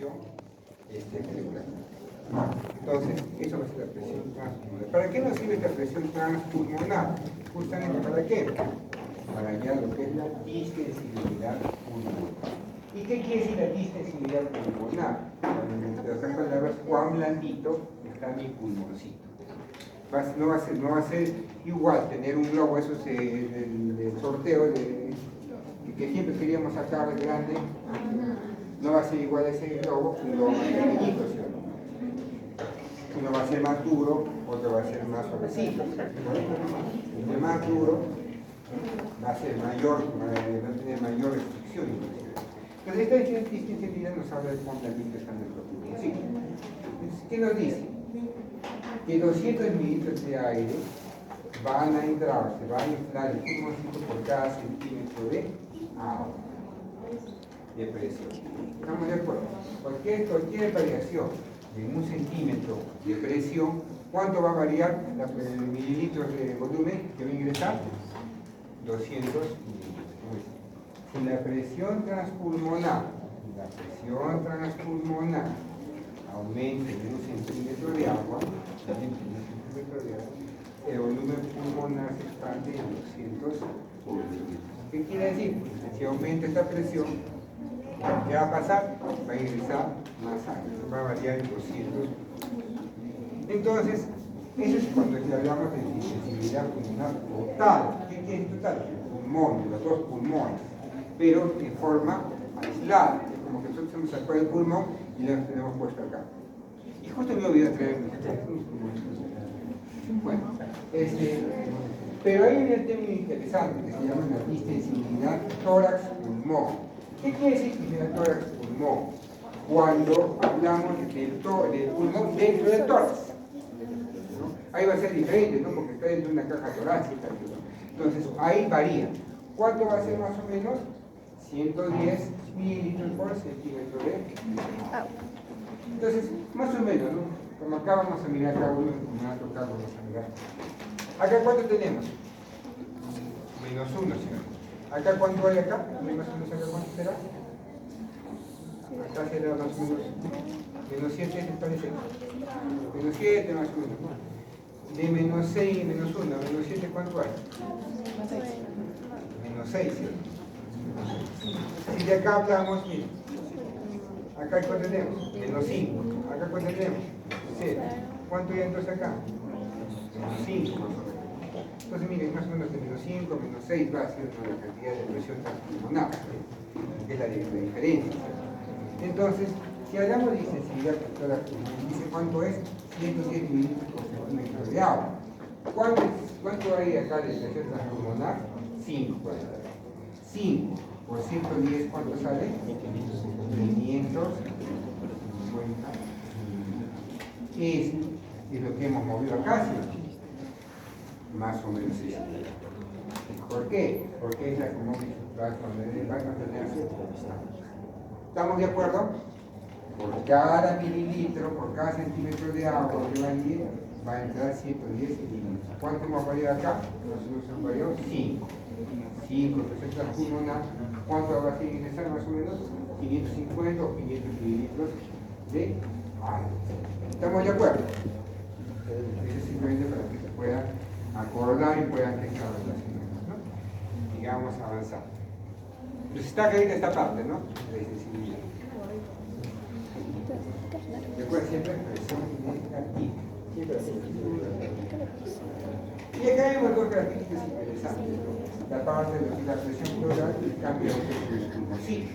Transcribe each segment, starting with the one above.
presión regular. Entonces, eso va a ser la presión transpulmonar. ¿Para qué nos sirve esta presión transpulmonar? Justamente ¿para qué? Para hallar lo que es la distensibilidad pulmonar. ¿Y qué quiere decir la distensibilidad pulmonar? De otras palabras, cuán blandito está mi pulmoncito. No va a ser igual tener un globo, eso es del sorteo que siempre queríamos sacar grande, no va a ser igual a ese globo que un globo más pequeñito, ¿sí? Uno va a ser más duro, otro va a ser más suavecito. El más duro va a ser mayor, va a tener mayor restricción. Entonces esta distensibilidad nos habla de cuán blandito está nuestro pulmoncito. ¿Qué nos dice? Que 200 mililitros de aire van a entrar, se va a inflar el pulmoncito por cada centímetro de agua, de presión. ¿Estamos de acuerdo? Cualquier variación de 1 centímetro de presión, ¿cuánto va a variar el mililitros de volumen que va a ingresar? 200 mililitros. Si la presión transpulmonar aumenta en 1 centímetro de agua, el volumen pulmonar se expande en 200 mililitros. ¿Qué quiere decir? Si aumenta esta presión, ¿qué va a pasar? Va a ingresar más aire, va a variar en 200. Entonces, eso es cuando hablamos de distensibilidad pulmonar total. ¿Qué quiere decir total? El pulmón, de los dos pulmones, pero de forma aislada. Es como que nosotros hemos sacado el pulmón y lo tenemos puesto acá. Y justo me olvidé traer mis pulmones. Bueno, pero hay un término interesante que se llama la distensibilidad tórax-pulmón. ¿Qué quiere decir distensibilidad tórax-pulmón? Cuando hablamos del pulmón dentro del tórax, ¿no? Ahí va a ser diferente, ¿no? Porque está dentro de una caja torácica. Entonces, ahí varía. ¿Cuánto va a ser más o menos? 110 mililitros por centímetro de agua. Entonces, más o menos, ¿no? Como acá vamos a mirar cada uno, como va a tocar, vamos a mirar. ¿Acá cuánto tenemos? -1, señor. ¿Acá cuánto hay acá? Menos 1, ¿acá cuánto será? Acá será más o menos -7, ¿les parece? -7 más 1. De -6 y -1 a -7, ¿cuánto hay? -6, ¿cierto? Si de acá hablamos, miren. Acá cuánto tenemos, -5. Acá cuánto tenemos, 0. ¿Cuánto hay entonces acá? -5 más o menos. Entonces miren, más o menos de -5, -6 va a ser la cantidad de presión transpulmonar, que es la diferencia. Entonces, si hablamos de distensibilidad tórax-pulmonar, dice cuánto es 110 mililitros por centímetro de agua. ¿Cuánto hay acá de presión transpulmonar? 5. 5 por 110, ¿cuánto sale? 550. Es lo que hemos movido acá, ¿sí? Más o menos eso. ¿Por qué? Porque es la como va a contenerse. ¿Estamos de acuerdo? Por cada mililitro, por cada centímetro de agua que va a ir, va a entrar 110 mililitros. ¿Cuánto hemos variado acá? Nosotros hemos variado 5. 5 presión pulmonar. ¿Cuánto va a ingresar más o menos? 550 o 500 mililitros de agua. ¿Estamos de acuerdo? Eso es simplemente para que se pueda acordar y puedan estar relacionados, ¿no? Digamos, avanzar. Entonces está clarita esta parte, ¿no? De distensibilidad. Recuerda siempre presión negativa. Y acá vemos dos características interesantes, ¿no? La parte de lo que es la presión pleural y el cambio de los pulmoncitos.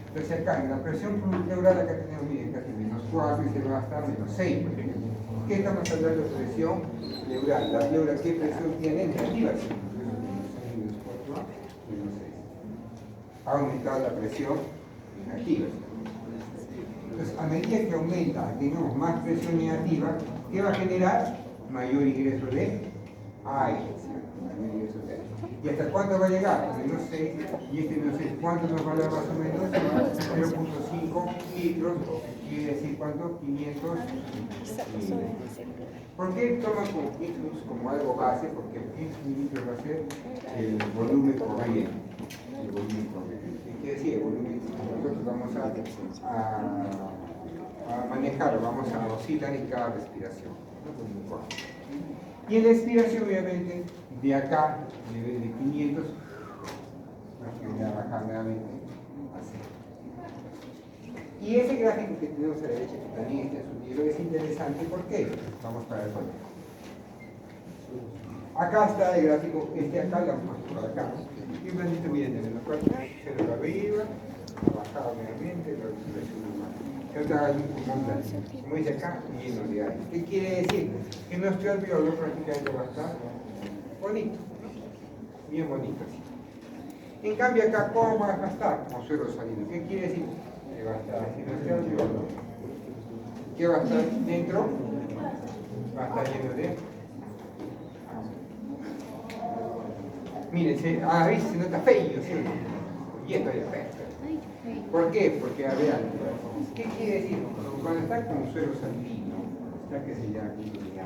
Entonces acá en la presión pleural acá tenemos, miren, casi -4 y se va a estar -6, por ejemplo. ¿Qué estamos hablando de presión pleural? La pleura, ¿qué presión tiene? Negativa. -4, -6. Ha aumentado la presión negativa. Entonces, a medida que aumenta, tenemos más presión negativa, ¿qué va a generar? Mayor ingreso de aire. ¿Y hasta cuánto va a llegar? -6, y este -6, ¿cuánto nos va a dar más o menos? 0.5 litros, quiere decir ¿cuánto? 500 mililitros. ¿Por qué toman como 500 litros como algo base? Porque 500 mililitros va a ser el volumen corriente. El volumen corriente. quiere decir, nosotros vamos a manejar, vamos a oscilar en cada respiración, ¿no? Y en la expiración, obviamente, de acá, nivel de 500, voy a bajar nuevamente así. Y ese gráfico que tenemos a la derecha, que también está subido, es interesante. ¿Por qué? Vamos para el fondo. Acá está el gráfico, acá lo vamos por acá. Simplemente voy a tener los cuatro, cero para arriba, bajado nuevamente, lo subo más. Yo te hago un pulmón plano, como dice acá, lleno de aire. ¿Qué quiere decir? Que nuestro alveolo prácticamente va a estar bonito, ¿no? Bien bonito así. En cambio acá, ¿cómo va a estar? Como suelo salino. ¿Qué quiere decir? Que va a estar así nuestro alveolo. ¿Qué va a estar dentro? Va a estar lleno de... Miren, se nota feo, ¿sí? Y esto es feo. ¿Por qué? Porque, a ver, ¿qué quiere decir? Cuando está con suelo salino, está que se llama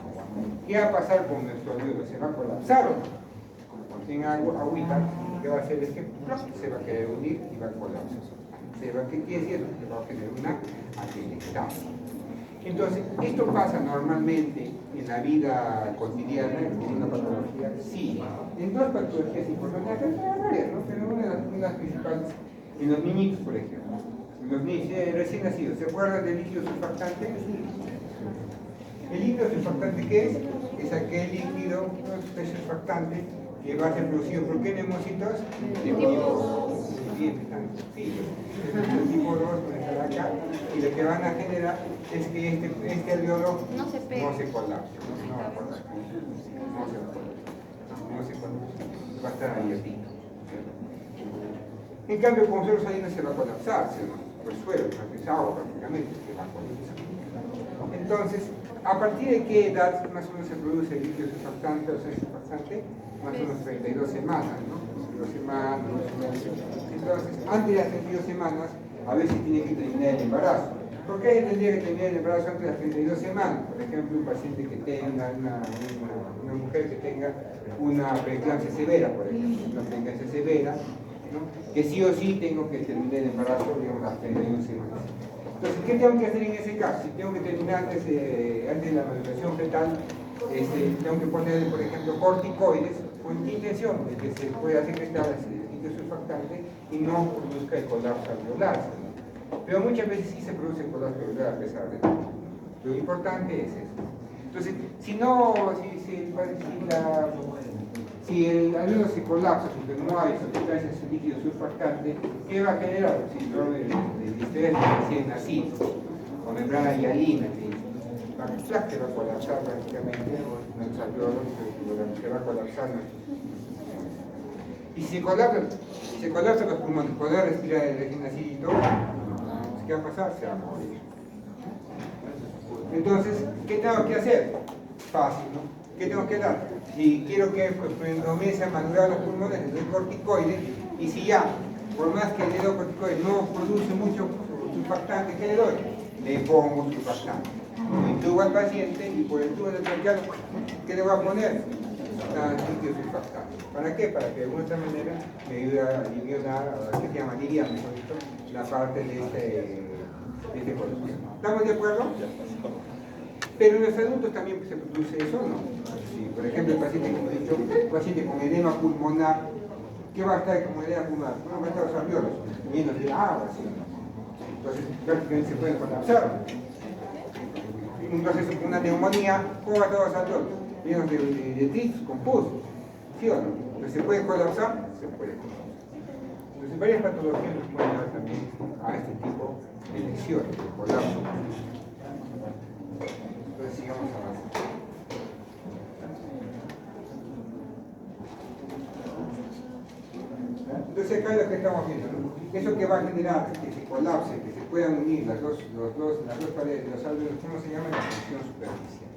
agua, ¿qué va a pasar con nuestro alveolo? ¿Se va a colapsar o no? Como contiene agüita, ¿qué va a hacer? Es que se va a querer unir y va a colapsar. ¿Qué quiere decir? Que va a tener una atelectasia. Entonces, ¿esto pasa normalmente en la vida cotidiana, en una patología? Sí, en dos patologías importantes, hay varias, ¿no? Pero una de las principales, en los niñitos, por ejemplo. En los niños recién nacidos, ¿se acuerdan del líquido surfactante? ¿El líquido surfactante qué es? Es aquel líquido surfactante que va a ser producido por qué neumocitos? De tipo 2. El tipo 2 puede estar acá, y lo que van a generar es que este alveolo no se colapse, no va a colapsar, no se colapse, va a estar abiertito. En cambio, con suelo salino se va a colapsar, por el suelo, es agua prácticamente, se va a colapsar. Entonces, ¿a partir de qué edad más o menos se produce el líquido surfactante o surfactante? Más o menos 32 semanas, ¿no? 32 semanas, entonces, antes de las 32 semanas, a veces tiene que terminar el embarazo. ¿Por qué tendría que terminar el embarazo antes de las 32 semanas? Por ejemplo, un paciente que tenga, una mujer que tenga una preeclampsia severa, por ejemplo, una preeclampsia severa, ¿no? Que sí o sí tengo que terminar el embarazo, digamos, a las 31 semanas. Entonces, ¿qué tengo que hacer en ese caso? Si tengo que terminar antes de la maduración fetal, tengo que poner, por ejemplo, corticoides, con intención de que se pueda secretar el líquido surfactante y no produzca el colapso alveolar. Pero muchas veces sí se produce el colapso alveolar a pesar de todo. Lo importante es eso. Entonces, si el alveolo se colapsa porque no hay sustancias de líquido surfactante, ¿qué va a generar? Si no de ustedes recién nacidos, con membrana hialina, que va a colapsar prácticamente nuestros alveolos, se va a colapsar. Y si se colapsan los pulmones, poder respirar el recién nacido, ¿qué va a pasar? Se va a morir. Entonces, ¿qué tengo que hacer? Fácil, ¿no? ¿Qué tengo que dar? Si quiero que comience a madurar los pulmones, le doy corticoides, y si ya, por más que le doy corticoides, no produce mucho surfactante, ¿qué le doy? Le pongo surfactante. Lo intubo al paciente y por el tubo del bronquial, ¿qué le voy a poner? Líquido surfactante. ¿Para qué? Para que de alguna otra manera me ayude a aliviar, ¿qué se llama? Aliviar, mejor dicho, la parte de este cuerpo. ¿Estamos de acuerdo? Pero en los adultos también se produce eso, ¿no? Si, por ejemplo, el paciente, como he dicho, un paciente con edema pulmonar, ¿qué va a estar con edema pulmonar? ¿Cómo van a estar los alveolos? Llenos de agua, ¿sí? Entonces, prácticamente se pueden colapsar. Entonces, una neumonía, ¿cómo va a estar los alveolos? Llenos de detritus, con pus, ¿sí o no? Entonces, ¿se puede colapsar? Se puede colapsar. Entonces, varias patologías nos pueden llevar también a este tipo de lesiones, de colapso. Entonces sigamos avanzando. Entonces acá es lo que estamos viendo, ¿no? Eso que va a generar que se colapse, que se puedan unir las dos paredes de los alveolos, ¿cómo se llama? La tensión superficial.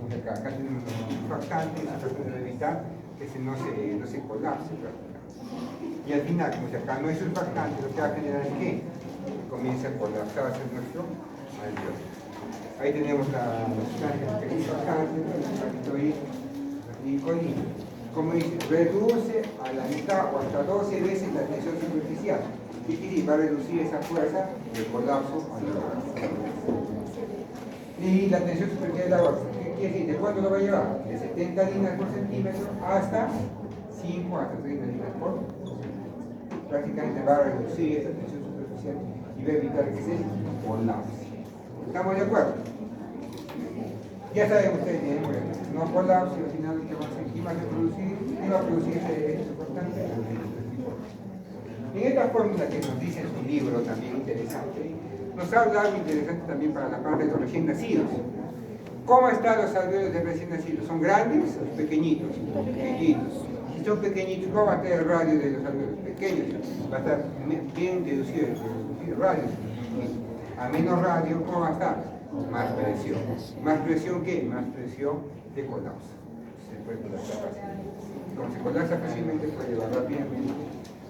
Acá tenemos un surfactante y tratamos de evitar que no se colapse. Y al final, como si acá no hay surfactante, lo que va a generar es que comienza a colapsarse nuestro alveolo. Ahí tenemos la sustancia que es surfactante, y colina. como dice, reduce a la mitad o hasta 12 veces la tensión superficial. ¿Qué quiere decir? Va a reducir esa fuerza de colapso a la aorta. Y la tensión superficial de la aorta, ¿qué quiere decir? ¿De cuánto lo va a llevar? De 70 líneas por centímetro hasta 5 hasta 30 líneas por centímetro. Prácticamente va a reducir esa tensión superficial y va a evitar que se colapse. ¿Estamos de acuerdo? Ya saben ustedes bien, no colapse, al final que va a producir, y va a producir ese importante. En esta fórmula que nos dice en su libro, también interesante, nos habla algo interesante también para la parte de los recién nacidos. ¿Cómo están los alvéolos de recién nacidos? ¿Son grandes o pequeñitos? Pequeñitos. Si son pequeñitos, ¿cómo va a estar el radio de los alvéolos? Pequeños. Va a estar bien deducido el radio. A menos radio, ¿cómo va a estar? Más presión. ¿Más presión qué? Más presión de colapso. Se puede colapsar fácilmente. Como se colapsa fácilmente, puede llevar rápidamente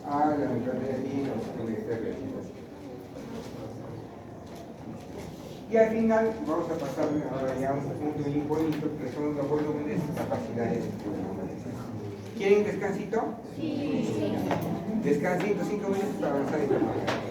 a la enfermedad y la reanimación. Y al final vamos a pasar ahora ya a un punto muy bonito que son los volúmenes y capacidades de pulmones. ¿Quieren descansito? Sí. Descansito 5 minutos para avanzar y trabajar.